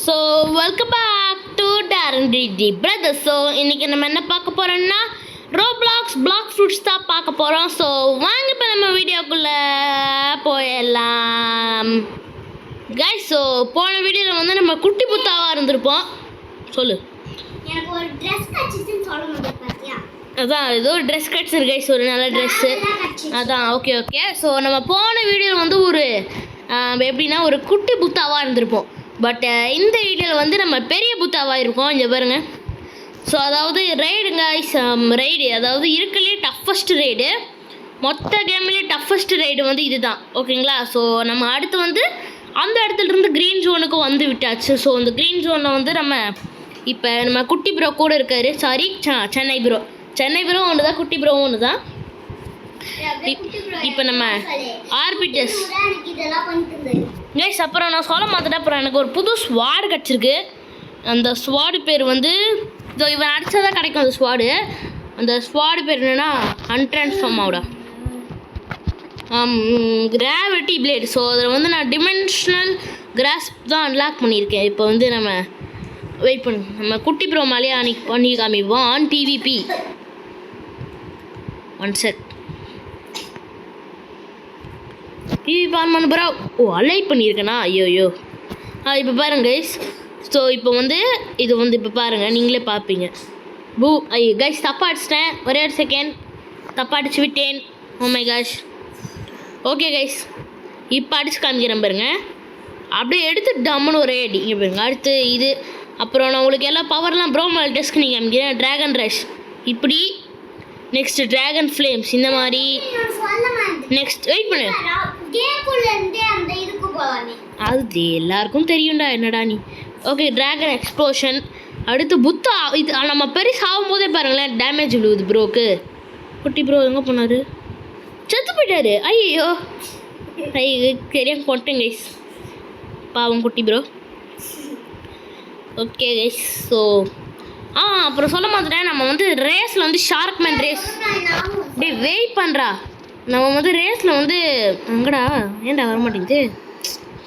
So welcome back to டாரன் டி brother. So இன்றைக்கி நம்ம என்ன பார்க்க போகிறோம்னா ரோப்ளாக்ஸ் பிளாக் ஃப்ரூட்ஸ் தான் பார்க்க போகிறோம். ஸோ வாங்க இப்போ நம்ம வீடியோக்குள்ளே போயிடலாம் கைஸ். ஸோ போன வீடியோவில் வந்து நம்ம குட்டி புத்தாவாக இருந்திருப்போம். சொல்லு. எனக்கு ஒரு ட்ரெஸ் கட்சிச்சுன்னு சொல்ல முடியாது பாத்தியா? அதான் ஏதோ ஒரு ட்ரெஸ் கிடச்சிருக்கு கைஸ், ஒரு நல்ல ட்ரெஸ்ஸு. அதான் ஓகே. ஸோ நம்ம போன வீடியோவில் வந்து ஒரு எப்படின்னா ஒரு குட்டி புத்தாவாக இருந்திருப்போம். பட் இந்த வீடியோவில் வந்து நம்ம பெரிய புத்தாவாக இருக்கோம். இங்கே பாருங்க. ஸோ அதாவது ரைடுங்க ரைடு, அதாவது இருக்கலே டஃபஸ்ட் ரைடு, மொத்த கேம்லேயே டஃபஸ்ட் ரைடு வந்து இது தான். ஓகேங்களா? ஸோ நம்ம அடுத்து வந்து அந்த இடத்துலேருந்து க்ரீன் ஜோனுக்கு வந்து விட்டாச்சு. ஸோ இந்த க்ரீன் ஜோனில் வந்து இப்போ நம்ம குட்டி ப்ரோ கூட இருக்காரு. சாரி, சென்னை ப்ரோ ஒன்று தான், குட்டி ப்ரோவும் ஒன்று தான். இப்போ நம்ம ஆர்பிட்டஸ் கைஸ். அப்புறம் நான் சொல்ல மாட்டேன். அப்புறம் எனக்கு ஒரு புது ஸ்வாடு கிடச்சிருக்கு. அந்த ஸ்வாடு பேர் வந்து இதோ இவன் அடித்தா தான் கிடைக்கும் அந்த ஸ்வாடு. அந்த ஸ்வாடு பேர் என்னென்னா அன்ட்ரான்ஸ்ஃபார்ம் ஆகுடா கிராவிட்டி பிளேடு. ஸோ அதில் வந்து நான் டிமென்ஷனல் கிராஸ்ப் தான் அன்லாக் பண்ணியிருக்கேன். இப்போ வந்து நம்ம வெயிட் பண்ணு, நம்ம குட்டி ப்ரோ மேலேயே அன்னைக்கு பண்ணி காமிப்போம். On PvP one set PvP on பண்ண ப்ரோ. ஓ அலைட் பண்ணியிருக்கேனா? ஐயோ. இப்போ பாருங்க கைஸ். ஸோ இப்போ வந்து இது வந்து இப்போ பாருங்கள், நீங்களே பார்ப்பீங்க. ஐயோ கைஸ், தப்பாக அடிச்சிட்டேன். ஒரே ஒரு செகண்ட், தப்பாக அடிச்சு விட்டேன். Oh my gosh. Okay guys, இப்போ அடிச்சு காமிக்கிறேன் பாருங்க. அப்படியே எடுத்து டம்முன்னு ஒரே அடி. இங்கே பாருங்க. அடுத்து இது. அப்புறம் நான் உங்களுக்கு எல்லா பவர்லாம் ப்ரோ மேல் டெஸ்க் நீங்கள் காமிக்கிறேன். ட்ராகன் ரஷ் இப்படி, நெக்ஸ்ட் ட்ராகன் ஃப்ளேம்ஸ் இந்த மாதிரி. நெக்ஸ்ட் வெயிட் பண்ணு, அது எல்லாருக்கும் தெரியும்டா, என்னடா நீ. Okay, dragon explosion. அடுத்து புத்தா. இது நம்ம பெருசு ஆகும் போதே பாருங்களேன் டேமேஜ் விழுவுது ப்ரோக்கு. குட்டி ப்ரோ எங்கே போனார்? செத்து போயிட்டாரு. ஐயோ தெரியாம போட்டேன் கைஸ், பாவம் குட்டி ப்ரோ. Okay guys. ஸோ அப்புறம் சொல்ல மாட்டேன், நம்ம வந்து ரேஸில் வந்து ஷார்க்மேன் ரேஸ். டேய் வெயிட் பண்ணுறா, நம்ம வந்து ரேஸில் வந்து அங்கடா ஏன்டா வர மாட்டேங்குது?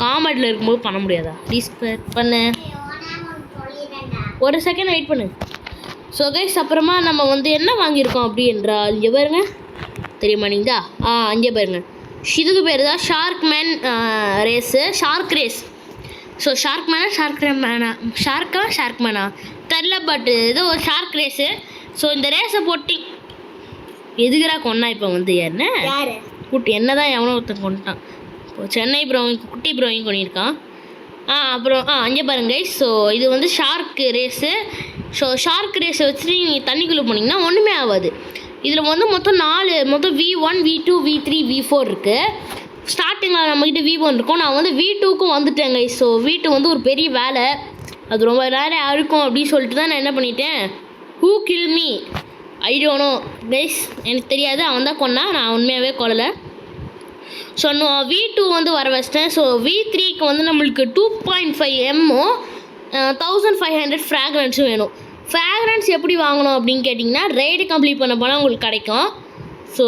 காமெடியில் இருக்கும்போது பண்ண முடியாதா? ப்ளீஸ் பண்ணு, ஒரு செகண்ட் வெயிட் பண்ணு. ஸோ கைஸ், அப்புறமா நம்ம வந்து என்ன வாங்கியிருக்கோம் அப்படி என்றால், இங்கே பாருங்க, தெரியுமா நீங்களா? இங்கே பாருங்க, இதுக்கு பேர் தான் ஷார்க்மேன் ரேஸு, ஷார்க் ரேஸ். ஸோ ஷார்க்மேனா தெரில, பட் இது ஒரு ஷார்க் ரேஸு. ஸோ இந்த ரேஸை போட்டி எதுக்குறா கொண்டா? இப்போ வந்து என்ன குட்டி என்ன தான் எவனோ ஒருத்தன் கொண்டுட்டான். இப்போ சென்னை ப்ரோவிங் குட்டி ப்ரோவிங் கொண்டிருக்கான். அப்புறம் அங்கே பாருங்க கைஸ். ஸோ இது வந்து ஷார்க் ரேஸு. ஸோ ஷார்க் ரேஸை வச்சுட்டு நீங்கள் தண்ணிக்குள்ளே போனீங்கன்னா ஒன்றுமே ஆகாது. இதில் வந்து மொத்தம் V1 V2 V3 V4 இருக்குது. ஸ்டார்டிங்கில் நம்மக்கிட்ட V1 இருக்கும். நான் வந்து V2க்கும் வந்துட்டேன் கைஸ். ஸோ V2 வந்து ஒரு பெரிய வேலை, அது ரொம்ப நேரம் அழுக்கும் அப்படின்னு சொல்லிட்டு தான் நான் என்ன பண்ணிட்டேன், who kill me I don't know guys, எனக்கு தெரியாது, அவன் தான் கொன்னான், நான் உண்மையாகவே கொல்லலை. ஸோ நான் V2 வந்து வர வச்சிட்டேன். ஸோ V3க்கு வந்து நம்மளுக்கு 2.5 M-ம் 1500 ஃப்ராக்ரன்ஸும் வேணும். ஃப்ராக்ரன்ஸ் எப்படி வாங்கணும் அப்படின்னு கேட்டிங்கன்னா, ரைடு கம்ப்ளீட் பண்ண போனால் உங்களுக்கு கிடைக்கும். ஸோ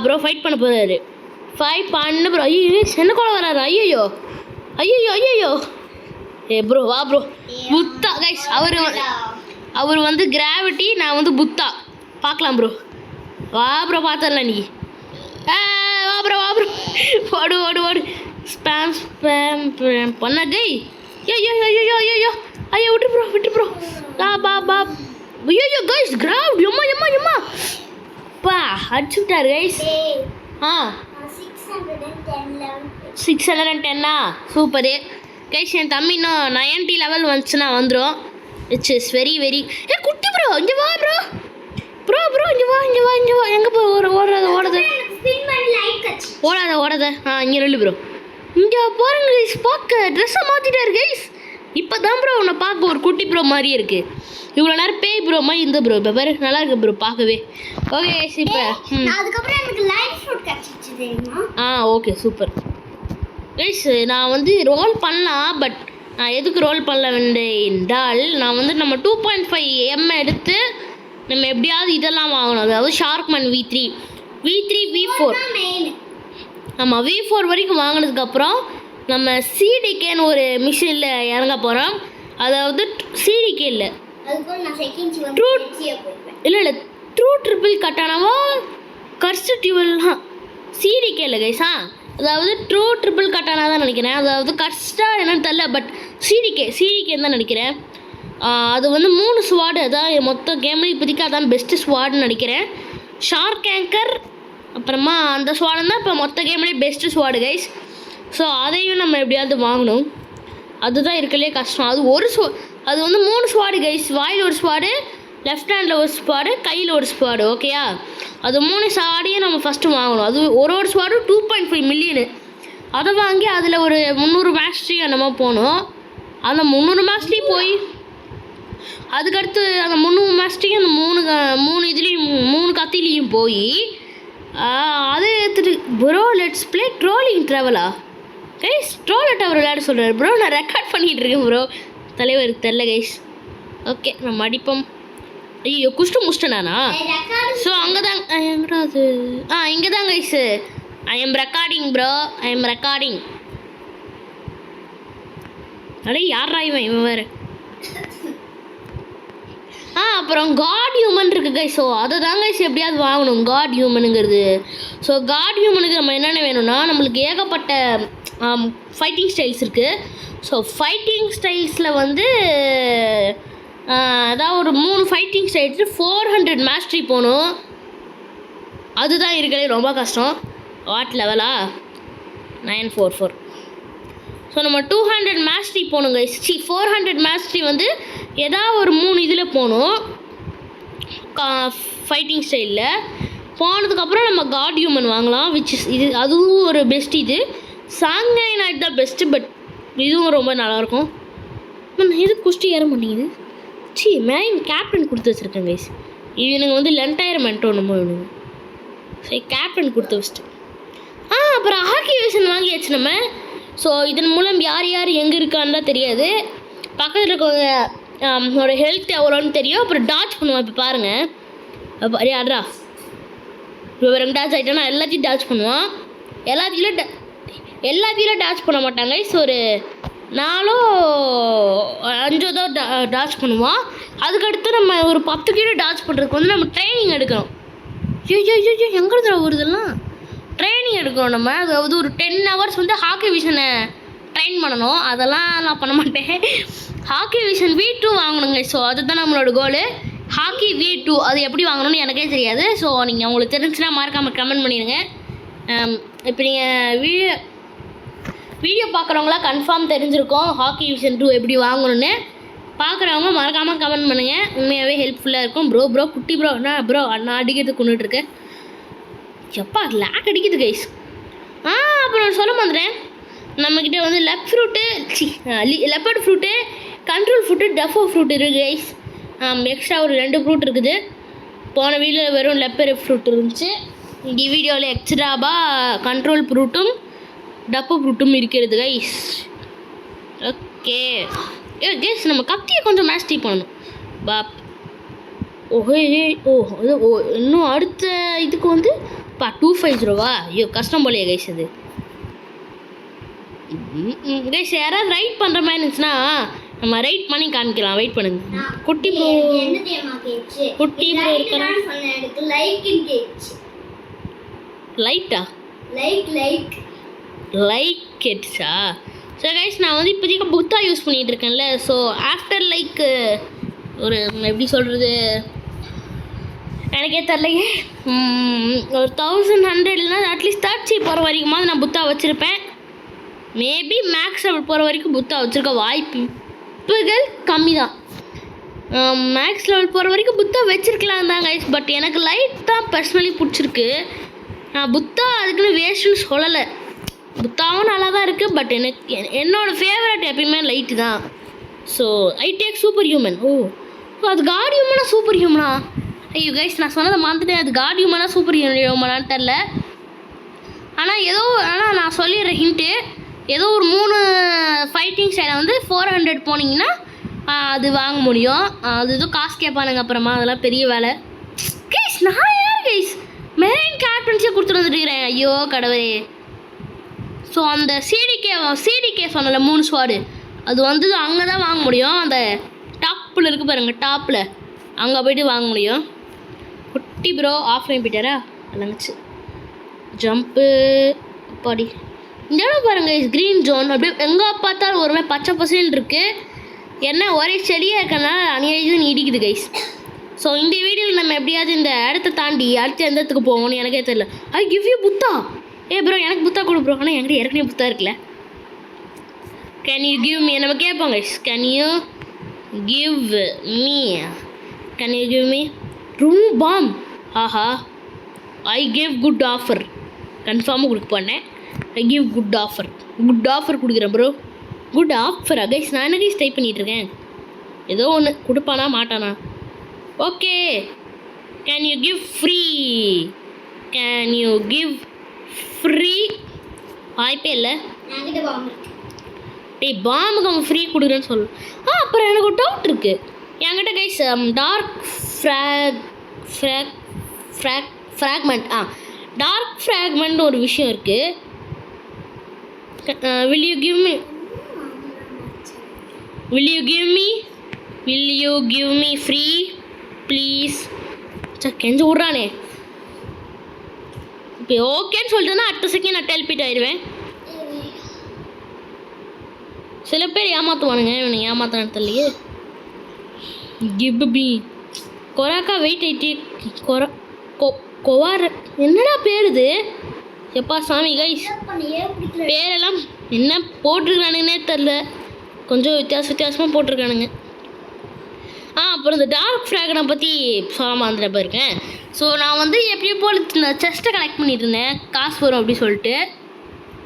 ப்ரோ ஃபைட் பண்ண போகிறாரு. ஃபைட் பண்ணு ப்ரோ. ஐயோ என்ன கூட வராரு? ஐயோ ப்ரோ வா ப்ரோ. புத்தா கைஸ், அவர் வந்து கிராவிட்டி, நான் வந்து புத்தா. பார்க்கலாம் ப்ரோ, வா ப்ரோ, பார்த்துடலாம் நீ. வா ப்ரோ ஓடு ஸ்பேம் பண்ண கை. ஐயோ விட்டு ப்ரோ பா. ஐயோ கைஸ், கிராவ் எம்மா பா அடிச்சு விட்டாரு கைஸ். 610 super guys. என் தம்பி இன்னும் 90 லெவல் வந்துச்சுன்னா வந்துடும். இட்ஸ் இஸ் வெரி குட்டி ப்ரோ இங்கே வா ப்ரோ இங்கே வா எங்கே போ ஓடாத இங்கே ரெண்டு ப்ரோ இங்கே பாருங்க கைஸ். பார்க்க ட்ரெஸ்ஸை மாற்றிட்டாரு கைஸ். இப்போ தான் ப்ரோ உன்னை பார்க்க ஒரு குட்டி ப்ரோ மாதிரியே இருக்குது. இவ்வளோ நேரம் பேய் ப்ரோ மாதிரி இந்த ப்ரோ இப்போ பாரு, நல்லா இருக்கு ப்ரோ பார்க்கவே. ஓகே கைஸ், இப்போ அதுக்கப்புறம் எனக்கு லைஃப் ஃபுட் கிடைச்சிச்சு தெரியுமா? Okay super guys. நான் வந்து ரோல் பண்ணலாம், பட் நான் எதுக்கு ரோல் பண்ணல என்றால், நான் வந்து நம்ம 2.5 M எடுத்து நம்ம எப்படியாவது இதெல்லாம் வாங்கணும். அதாவது ஷார்க்மேன் V3 V4. ஆமாம், V4 வரைக்கும் வாங்கினதுக்கப்புறம் நம்ம சிடிகேன்னு ஒரு மிஷினில் இறங்க போகிறோம். அதாவது சிடிகே இல்லை, அதுக்கு நான் செகண்ட் ட்ரூ போய்ப்பேன். இல்லை ட்ரூ ட்ரிபிள் கட்டானவா கர்ஸ்ட் டியூவல்லாம் சிடிகே இல்லை கைஸா. அதாவது ட்ரூ ட்ரிபிள் கட்டானா தான் நினைக்கிறேன். அதாவது கர்ஸ்டா என்னன்னு தெரியல, பட் சிடிகேன்னு தான் நினைக்கிறேன். அது வந்து 3 ஸ்வாடு, அதான் மொத்த கேம்ல இப்போதைக்கு அதான் பெஸ்ட்டு ஸ்வாடுன்னு நினைக்கிறேன். ஷார்க் ஆங்கர் அப்புறமா அந்த ஸ்வாடு தான் இப்போ மொத்த கேம்லேயே பெஸ்ட்டு ஸ்வாடு கைஸ். ஸோ அதையும் நம்ம எப்படியாவது வாங்கணும், அதுதான் இருக்கலையே கஷ்டம். அது வந்து 3 ஸ்வாடு கைஸ். வாயில் ஒரு ஸ்வாடு, லெஃப்ட் ஹேண்டில் ஒரு ஸ்வாடு, கையில் ஒரு ஸ்வாடு. ஓகேயா, அது 3 ஸ்வாடையும் நம்ம ஃபஸ்ட்டு வாங்கணும். அது ஒரு ஸ்வாடு 2.5 மில்லியனு. அதை வாங்கி அதில் ஒரு 300 மேஸ்ட்ரி நம்ம போகணும். அந்த 300 மேஸ்ட்ரி போய் அதுக்கடுத்து அந்த 300 மேஸ்ட்ரியும் அந்த 3 இதுலேயும் 3 கத்திலையும் போய் அதை எடுத்துட்டு ப்ரோ லெட்ஸ் ப்ளே ட்ரோலிங் ட்ராவலா கைஸ். ட்ரோல் டவர் விளையாட சொல்கிறார் ப்ரோ. நான் ரெக்கார்ட் பண்ணிகிட்டு இருக்கேன் ப்ரோ, தலைவருக்கு தெரில கைஸ். ஓகே நம்ம அடிப்போம். ஐயோ குஷ்டு முஷ்டனானா? ஸோ அங்கே தான் எங்கடா அது? இங்கே தான் guys. I am recording bro, I M recording. அடே யாரா இவன் வேறு. அப்புறம் காட் ஹியூமன் இருக்குது கைஸ். ஸோ அதை தான் கைஸ் எப்படியாவது வாங்கணும், காட் ஹியூமனுங்கிறது. ஸோ காட் ஹியூமனுக்கு நம்ம என்னென்ன வேணும்னா, நம்மளுக்கு ஏகப்பட்ட ஃபைட்டிங் ஸ்டைல்ஸ் இருக்குது. ஸோ ஃபைட்டிங் ஸ்டைல்ஸில் வந்து அதாவது ஒரு 3 ஃபைட்டிங் ஸ்டைல்ஸு 400 மேஸ்ட்ரி போகணும். அதுதான் இருக்கிறது ரொம்ப கஷ்டம். வாட் லெவலா 944. ஸோ நம்ம 200 மேஸ்ட்ரி போகணும் கைஸ். 400 மேஸ்ட்ரி வந்து ஏதாவது ஒரு 3 இதில் போகணும் ஃபைட்டிங் ஸ்டைலில். போனதுக்கப்புறம் நம்ம காட் ஹியூமன் வாங்கலாம், விச் இஸ் இது அதுவும் ஒரு பெஸ்ட். இது சாங்காய் நாய்ட் தான் பெஸ்ட்டு, பட் இதுவும் ரொம்ப நல்லாயிருக்கும். நான் எது குஷ்டி ஏற மாட்டேங்குது. மேம் கேப்டன் கொடுத்து வச்சுருக்கேன் கைஸ். இவனுங்க வந்து லென்டையர்மெண்ட் ஒன்று வேணுங்க. சரி கேப்டன் கொடுத்து வச்சுட்டு அப்புறம் ஆக்டிவேஷன் வாங்கியாச்சு நம்ம. ஸோ இதன் மூலம் யார் யார் எங்கே இருக்கான்னு தான் தெரியாது. பக்கத்தில் இருக்கவங்க ஹெல்த் எவ்வளோன்னு தெரியும். அப்புறம் டாச் பண்ணுவோம். இப்போ பாருங்கள், அப்போ யாரா இப்போ 2 டாச் ஆகிட்டோன்னா எல்லாத்தையும் டாச் பண்ணுவான். எல்லாத்தையும் டாச் பண்ண மாட்டாங்க. ஸோ ஒரு 4-5 தான் டாச் பண்ணுவான். அதுக்கடுத்து நம்ம ஒரு 10 கிலோ டாச் பண்ணுறதுக்கு வந்து நம்ம ட்ரைனிங் எடுக்கணும். ஐயோ எங்கே வருதெல்லாம் ட்ரைனிங் எடுக்கணும் நம்ம. அதாவது ஒரு 10 ஹவர்ஸ் வந்து ஹாக்கி விஷனை ட்ரைன் பண்ணணும். அதெல்லாம் நான் பண்ண மாட்டேன். Hockey vision V2 வாங்கணுங்க. ஸோ அதுதான் நம்மளோட கோலு, ஹாக்கி V2. அது எப்படி வாங்கணும்னு எனக்கே தெரியாது. ஸோ நீங்கள் உங்களுக்கு தெரிஞ்சுன்னா மறக்காமல் கமெண்ட் பண்ணிடுங்க. இப்போ நீங்கள் வீடியோ பார்க்குறவங்களா கன்ஃபார்ம் தெரிஞ்சிருக்கோம் ஹாக்கி விஷன் 2 எப்படி வாங்கணும்னு. பார்க்குறவங்க மறக்காமல் கமெண்ட் பண்ணுங்கள், உண்மையாகவே ஹெல்ப்ஃபுல்லாக இருக்கும். ப்ரோ குட்டி ப்ரோ ப்ரோ நான் அடிக்கிறதுக்கு கொண்டுட்ருக்கேன். எப்பா லேக் அடிக்குது கைஸ். அப்புறம் சொல்ல மாட்டேன், நம்மக்கிட்ட வந்து லெப்பர்ட் ஃப்ரூட்டு, கண்ட்ரோல் ஃப்ரூட்டு, டஃபோ ஃப்ரூட் இருக்குது கைஸ். எக்ஸ்ட்ரா ஒரு 2 ஃப்ரூட் இருக்குது. போன வீடியோவில் வெறும் லெப்பர் ஃப்ரூட் இருந்துச்சு. இந்த வீடியோவில் எக்ஸ்ட்ராவாக கண்ட்ரோல் ஃப்ரூட்டும் டஃபோ ஃப்ரூட்டும் இருக்கிறது கைஸ். ஓகே கைஸ், நம்ம கத்தியை கொஞ்சம் மேஸ்ட்ரி பண்ணணும். பாப் இன்னும் அடுத்த இதுக்கு வந்து 250 ஐயோ கஷ்டம் போலையே கைஸ். அது கைஸ் யாராவது ரைட் பண்ணுற மாதிரி இருந்துச்சுன்னா நம்ம ரைட் பண்ணி காமிக்கலாம். வெயிட் பண்ணுங்க. குட்டி ப்ரோ இருக்கிறா லைட்டா லைக் கேட்டுச்சா? ஸோ கைஸ் நான் வந்து இப்போதைக்கு புத்தா யூஸ் பண்ணிகிட்டு இருக்கேன்ல. ஸோ ஆஃப்டர் லைக் ஒரு எப்படி சொல்கிறது எனக்கே தெரிலையே, ஒரு 1100 இல்லைனா அட்லீஸ்ட் 30 போகிற வரைக்குமாவது நான் புத்தா வச்சுருப்பேன். மேபி மேக்ஸ் லெவல் போகிற வரைக்கும் புத்தா வச்சுருக்க வாய்ப்புகள் கம்மி தான். மேக்ஸ் லெவல் போகிற வரைக்கும் புத்தா வச்சுருக்கலாம் தான் கைஸ். பட் எனக்கு லைட் தான் பர்சனலி பிடிச்சிருக்கு. நான் புத்தா அதுக்குன்னு வேஸ்ட்டுன்னு சொல்லலை, புத்தாவும் நல்லா தான் இருக்குது. பட் என்னோடய ஃபேவரட் எப்பயுமே லைட்டு தான். So I take super human. அது காட் ஹியூமனா சூப்பர் ஹியூமனா? ஐயோ கைஸ் நான் சொன்னதை மாற்றிட்டேன். அது காட் ஹியூமனா சூப்பர் ஹியூமனான்னு தெரில. ஆனால் நான் சொல்லிடுறேன் ஹிண்ட்டு. ஏதோ ஒரு 3 ஃபைட்டிங் ஸ்டைலை வந்து 400 போனீங்கன்னா அது வாங்க முடியும். அது எதுவும் காசு கேட்பானுங்க அப்புறமா, அதெல்லாம் பெரிய வேலை கைஸ். நான் யார் கைஸ் மெயின் கேப்டன்ஸே கொடுத்துட்டு வந்துட்டுருக்கிறேன். ஐயோ கடவுளே. ஸோ அந்த சிடிகே சொன்னல 3 ஸ்வாடு அது வந்து அங்கே தான் வாங்க முடியும். அந்த டாப்பில் இருக்குது பாருங்கள், டாப்பில் அங்கே போய்ட்டு வாங்க முடியும். குட்டி ப்ரோ ஆஃப்லைன் போயிட்டாரா இல்லைங்கச்சு ஜம்ப்பு பாடி. இந்த இடம் பாருங்கள் க்ரீன் ஜோன், அப்படியே எங்கே பார்த்தாலும் ஒரு மாதிரி பச்சை பசேன்னு இருக்குது. என்ன ஒரே செடியாக இருக்கனால அநியாயத்துன்னு இடிக்குது கைஸ். ஸோ இந்த வீடியோவில் நம்ம எப்படியாவது இந்த இடத்த தாண்டி அடுத்த எந்த இடத்துக்கு போகணும்னு எனக்கே தெரியல. I give you Buddha. Bro எனக்கு புத்தா கொடு ப்ரோ. ஆனால் என்கிட்ட ஏற்கனவே புத்தா இருக்குல்ல. கேன் யூ கிவ் மீ நம்ம கேட்போம் guys. Can you give me room bomb. ஆஹா ஐ கிவ் குட் ஆஃபர். கன்ஃபார்மாக கொடுக்க போனேன். ஐ கிவ் குட் ஆஃபர் கொடுக்குறேன் ப்ரோ. குட் ஆஃபரா கைஸ்? நான் என்ன கைஸ் டைப் பண்ணிகிட்ருக்கேன். ஏதோ ஒன்று கொடுப்பானா மாட்டானா. Okay can you give free வாய்ப்பே இல்லை. டேய் பாம்புக்கு அவன் ஃப்ரீ கொடுக்குறேன்னு சொல்லு. அப்புறம் எனக்கு ஒரு டவுட் இருக்குது என்கிட்ட guys. Dark fragment dark fragment ஒரு விஷயம் இருக்குது. will you give me free please? கெஞ்சு விட்றானே. இப்போ ஓகேன்னு சொல்லிட்டேன்னா அடுத்த செகண்ட் நான் டெல்பிட் ஆயிடுவேன். சில பேர் ஏமாற்றுவானுங்க, இவனை ஏமாத்தானு தெரியலையே. கிப்பி கொராக்கா வெயிட் ஐட்டி கொவார என்னடா பேர் இது? எப்பா சாமி கைஸ் பேரெல்லாம் என்ன போட்டிருக்கானுங்கன்னே தெரில. கொஞ்சம் வித்தியாசமாக போட்டிருக்கானுங்க. அப்புறம் இந்த டார்க் ஃப்ராகனை பற்றி சொல்லாமல் வந்துட போயிருக்கேன். ஸோ நான் வந்து எப்படியோ போல் இந்த செஸ்ட்டை கலெக்ட் பண்ணிட்டு இருந்தேன், காசு வரும் அப்படின்னு சொல்லிட்டு.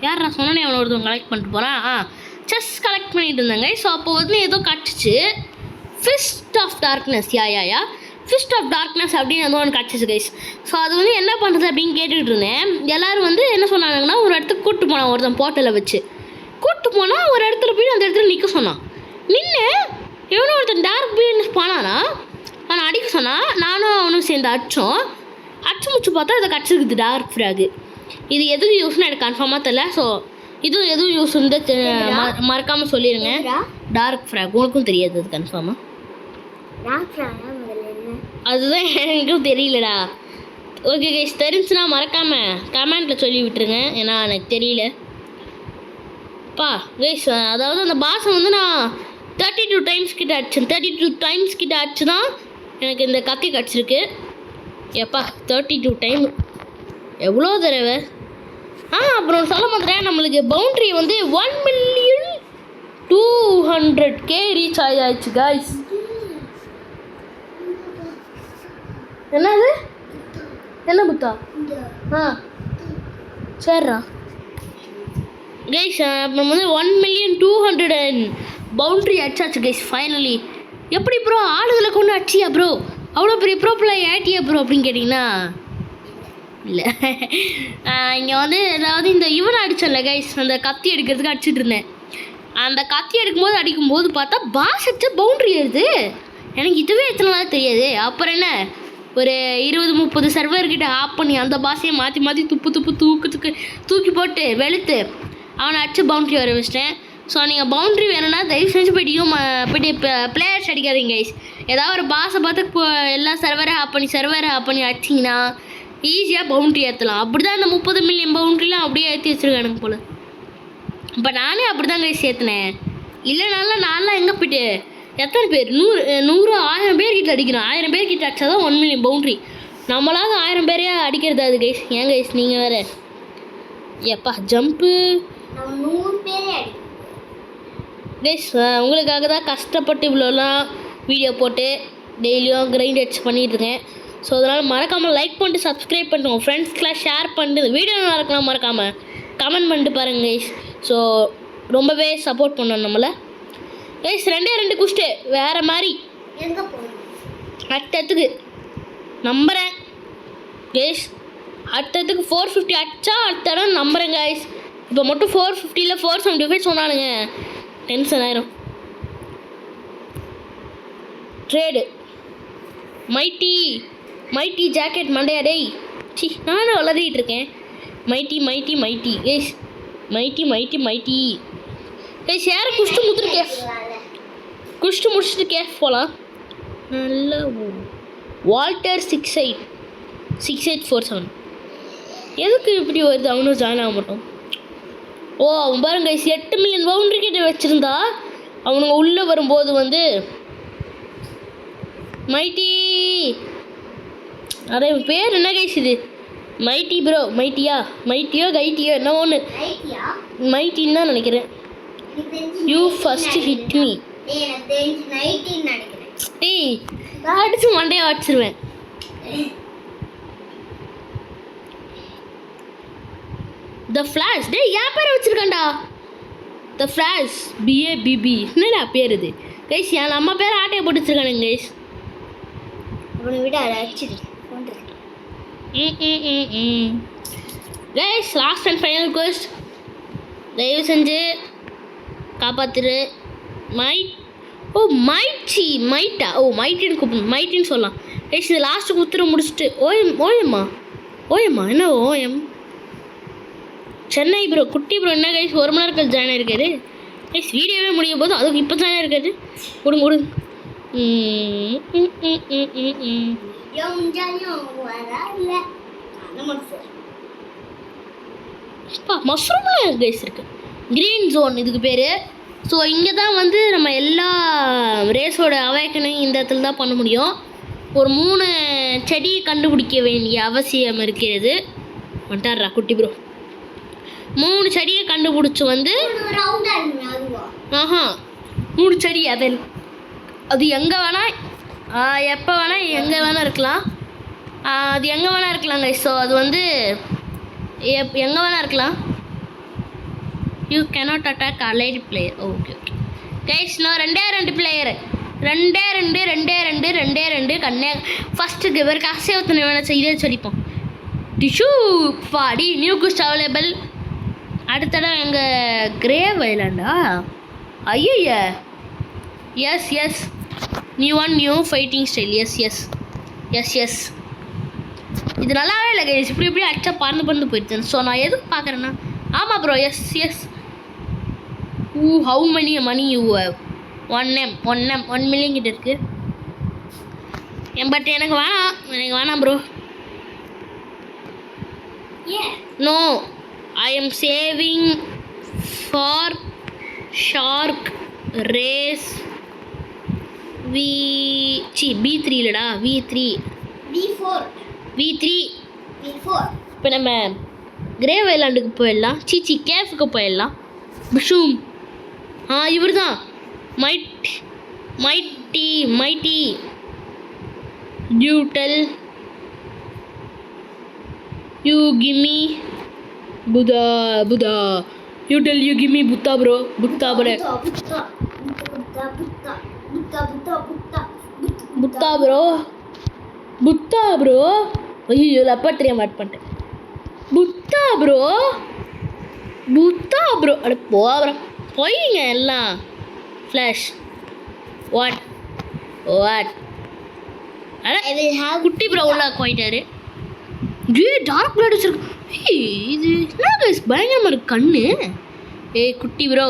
யார் நான் சொன்னேன் அவனை ஒருத்தவங்க கலெக்ட் பண்ணிட்டு போகிறான். செஸ் கலெக்ட் பண்ணிட்டு இருந்தாங்க. ஸோ அப்போ வந்து ஏதோ கிடச்சிச்சு, fist of darkness. Fist of darkness அப்படின்னு ஏதோ ஒன்று கிடச்சிச்சு கைஸ். ஸோ அது வந்து என்ன பண்ணுறது அப்படின்னு கேட்டுக்கிட்டு இருந்தேன். எல்லோரும் வந்து என்ன சொன்னாங்கன்னா ஒரு இடத்துக்கு கூப்பிட்டு போனான், ஒருத்தன் போர்ட்டலை வச்சு கூப்பிட்டு போனால் ஒரு இடத்துல போய் அந்த இடத்துல நிற்க சொன்னான். நின்று இவனும் ஒருத்தன் டார்க் பீன்ஸ் போனானா அவனை அடிக்க சொன்னான். நானும் அவனும் சேர்ந்து அடிச்சு முச்சு பார்த்தா அதை கிடச்சிருக்குது டார்க் ஃப்ராகு. இது எதுக்கு யூஸ்னு எனக்கு கன்ஃபார்மாக தெரியல. ஸோ இதுவும் எதுவும் யூஸ் வந்து மறக்காமல் சொல்லிடுங்க. டார்க் ஃப்ராக் உனக்கும் தெரியாது அது கன்ஃபார்மாக? அதுதான் எனக்கும் தெரியலடா. ஓகே கைஸ் தெரிஞ்சுன்னா மறக்காமல் கமெண்ட்டில் சொல்லி விட்டுருங்க, ஏன்னா எனக்கு தெரியல கைஸ். அதாவது அந்த பாஸை வந்து நான் 32 டைம்ஸ் கிட்ட அடிச்சேன். 32 டைம்ஸ் கிட்ட அடிச்சு தான் எனக்கு இந்த கத்தி கிடச்சிருக்கு. 32 டைம் எவ்வளோ தடவை. அப்புறம் சொல்ல மாட்டேன், நம்மளுக்கு பவுண்ட்ரி வந்து 1,200,000 ரீச் ஆகிடுச்சு காய்ஸ். என்னது என்ன புத்தா? சரிடா கைஸ். அப்புறம் வந்து 1,200,000 பவுண்ட்ரி அடிச்சாச்சு கைஸ் ஃபைனலி. எப்படி ப்ரோ ஆளுகளை கொண்டு அடிச்சியா ப்ரோ? அவ்வளோ பெரிய ப்ரோ பிளேயர் ஆட்டியா ப்ரோ அப்படின்னு கேட்டிங்கன்னா இல்லை. இங்கே வந்து ஏதாவது இந்த இவனை அடித்தல கைஸ், அந்த கத்தி எடுக்கிறதுக்கு அடிச்சுட்டு இருந்தேன். அந்த கத்தி அடிக்கும்போது பார்த்தா பாஸ் அடிச்ச பவுண்ட்ரி ஏறுது. எனக்கு இதுவே எத்தனை நாள் தெரியாது. அப்புறம் என்ன ஒரு 20-30 சர்வர்கிட்ட ஆப் பண்ணி அந்த பாஸையை மாற்றி தூக்கி போட்டு வெளுத்து அவனை அடிச்சு பவுண்ட்ரி வர வச்சிட்டேன். ஸோ நீங்கள் பவுண்ட்ரி வேணும்னா தயவு செஞ்சு போய்ட்டு பிளேயர்ஸ் அடிக்காதீங்க கைஸ். ஏதாவது ஒரு பாஸை பார்த்து எல்லா சர்வரை ஆப் பண்ணி அடிச்சிங்கன்னா ஈஸியாக பவுண்ட்ரி ஏற்றலாம். அப்படி தான் அந்த 30 மில்லியன் பவுண்ட்ரிலாம் அப்படியே ஏற்றி வச்சுருக்கானுங்க போல். இப்போ நானே அப்படி தான் கைஸ் ஏற்றினேன். இல்லைனாலும் நான்லாம் எங்கே போய்ட்டு எத்தனை பேர் 100-1000 பேர்கிட்ட அடிக்கணும். 1000 பேர்கிட்ட அடிச்சா தான் 1 மில்லியன் பவுண்ட்ரி. நம்மளாவது 1000 பேரே அடிக்கிறது அது கைஸ். ஏன் கைஸ் நீங்கள் வேறு ஜம்ப்பு 100 பேரே அடி கைஸ். உங்களுக்காக தான் கஷ்டப்பட்டு இவ்வளோலாம் வீடியோ போட்டு டெய்லியும் கிரைண்ட் அடிச்சு பண்ணிகிட்ருக்கேன். ஸோ அதனால் மறக்காமல் லைக் பண்ணிட்டு சப்ஸ்கிரைப் பண்ணிட்டு உங்கள் ஃப்ரெண்ட்ஸ்க்கெலாம் ஷேர் பண்ணிட்டு இந்த வீடியோ நல்லா இருக்கலாம் மறக்காமல் கமெண்ட் பண்ணிட்டு பாருங்கள் கைஸ். ஸோ ரொம்பவே சப்போர்ட் பண்ணணும் நம்மளை கைஸ். 2 குஷ்டு வேறு மாதிரி எங்கே போகணும் அடுத்ததுக்கு நம்புகிறேன் கைஸ். அடுத்ததுக்கு 450 அடிச்சா அடுத்த இடம் நம்புகிறேன் கைஸ். இப்போ மட்டும் 450 475 சொன்னானுங்க, டென்ஷன் ஆயிரும். ட்ரேடு மைட்டி ஜாக்கெட் மண்டையா டேய். நானும் வளரிட்டு இருக்கேன். Mighty guys. மைட்டி கைஸ் யாரை குஷ்டு முடிச்சுட்டு கேஃப் போகலாம். நல்ல வால்டர் 6847 எதுக்கு இப்படி வருது? அவனும் ஜாயின் ஆக மாட்டோம். ஓ அவன் பாருங்க கைஸ் 8 மில்லியன் பவுண்டரி கிட்ட வச்சுருந்தா அவனுங்க உள்ளே வரும்போது வந்து மைட்டி அதே பேர் என்ன கைஸ் இது? மைட்டி ப்ரோ, மைட்டியோ கைட்டியோ என்ன ஒன்று மைட்டின்னு தான் நினைக்கிறேன். You first hit me. டேய் நான் அடிச்சு மண்டையை அடிச்சிருவேன். த ஃப்ளாஷ் டேய் என் பேரை வச்சுருக்காண்டா. த ஃப்ளாஷ் BABB என்னடா பேர் இது கைஸ்? என் நம்ம பேர் ஆட்டையை போட்டு வச்சுருக்கானுங்க கைஸ். அவனை விட அடிச்சிடு guys last and final ghost தயவு செஞ்சு காப்பாத்துரு. மைட்டின்னு கூப்பிடணும், மைட்டின்னு சொல்லலாம் கைஸ். இது லாஸ்ட்டு குத்துற முடிச்சுட்டு ஓயம்மா என்ன ஓஎம் சென்னை ப்ரோ குட்டி ப்ரோ என்ன கைஸ் 1 மணி நேரம் ஜாயின் ஆயிருக்காரு கைஸ். வீடியோவே முடியும் போது அதுக்கு இப்போ ஜாயின் ஆயிருக்காரு. கொடுங்க மஷ்ரூம்லாம் கைஸ் இருக்கு. க்ரீன் ஜோன் இதுக்கு பேர். ஸோ இங்கே தான் வந்து நம்ம எல்லா ரேஸோட அவேக்கனிங் இந்த இடத்துல தான் பண்ண முடியும். ஒரு 3 செடியை கண்டுபிடிக்க வேண்டிய அவசியம் இருக்கிறது. வந்துட்டாரா குட்டி ப்ரோ. 3 செடியை கண்டுபிடிச்சி வந்து 3 செடி அது எங்கே வேணால் எப்போ வேணால் எங்கே வேணால் இருக்கலாம். அது எங்கே வேணால் இருக்கலாங்க. ஸோ அது வந்து எங்கே வேணால் இருக்கலாம். You cannot attack allied player. Okay guys நான் 2 பிளேயரு 2 கண்ணே ஃபஸ்ட்டுக்கு இவர் காசே ஒருத்தனை வேணா இதே சொல்லிப்போம். Tissue body new quest available. அடுத்த இடம் எங்கள் கிரேவ் ஐலாண்டா? ஐய yes new fighting style. Yes இது நல்லாவே இல்லை கைஸ். இப்படி அடிச்சா பறந்து போயிடுச்சு. ஸோ நான் எதுக்கு பார்க்குறேன்னா ஆமாம் bro yes how many money you have? 1 million கிட்ட இருக்கு. பட் எனக்கு வேணாம் bro. No I am saving for shark race B3 இல்லடா V3 இப்போ நம்ம கிரேவ் ஐலாண்டுக்கு போயிடலாம். கேஃபுக்கு போயிடலாம். பிஷூம் இவர் தான் மைட்டி டியூட்டல் யூ கிம்மி புதா டியூட்டல் யூ கிம்மி புத்தா ப்ரோ புத்தா ப்ரோ ஐயோ அப்பா தெரியாம ஆட் பண்ணிட்டேன். புத்தா ப்ரோ அட போயிங்க எல்லாம். ஃப்ளாஷ் வாட் அட குட்டி ப்ரோ உள்ள போயிட்டாரு. டார்க் பிளட் வச்சிருக்கு. இது என்ன கைஸ் பயங்கரமாக இருக்கு கண்ணு. குட்டி ப்ரோ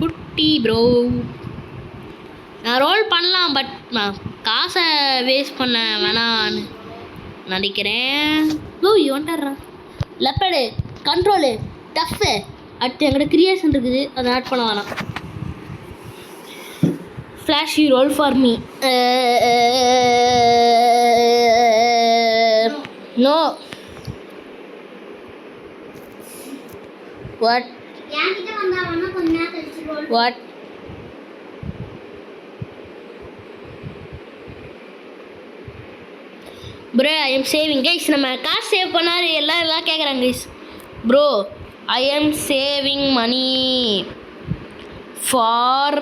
குட்டி ப்ரோ நான் ரோல் பண்ணலாம். பட் நான் காசை வேஸ்ட் பண்ண வேணான்னு நினைக்கிறேன். வந்துடுறான் லெப்படு கண்ட்ரோலு டஃப்பு அடுத்து எங்கள்கிட்ட கிரியேஷன் இருக்குது. அதை ஆட் பண்ண வேணாம். Flash you roll for me. No what bro I am saving guys. நம்ம காசு சேவ் பண்ணாரு எல்லாம் கேட்குறாங்க guys. Bro I am saving money for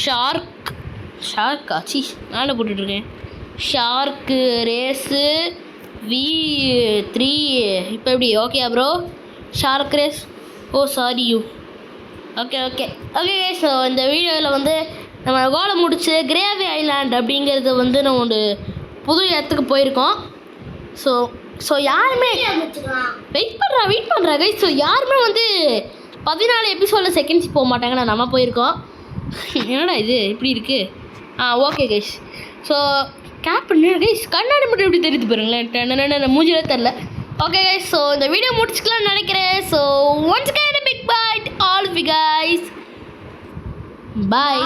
shark ஆச்சு நானே போட்டுட்ருக்கேன். ஷார்க்கு ரேஸு V3 இப்போ எப்படி okay bro? Shark race sorry you okay so இந்த வீடியோவில் வந்து நம்ம கோலை முடிச்சு கிரேவி ஐலாண்ட் அப்படிங்கிறது வந்து நம்ம ஒரு புது இடத்துக்கு போயிருக்கோம். ஸோ யாருமே வெயிட் பண்ணுறா கைஸ். ஸோ யாருமே வந்து 14 எபிசோடில் செகண்ட்ஸ் போக மாட்டாங்கன்னா நம்ம போயிருக்கோம். என்னடா இது இப்படி இருக்குது? Okay guys. ஸோ கேப் பண்ண கைஸ் கண்ணாடி மட்டும் எப்படி தெரியுது பாருங்களேன், மூஞ்சிலே தெரில. ஓகே கைஸ், ஸோ இந்த வீடியோ முடிச்சுக்கலாம்னு நினைக்கிறேன். So once again a big bye to all of you guys. Bye.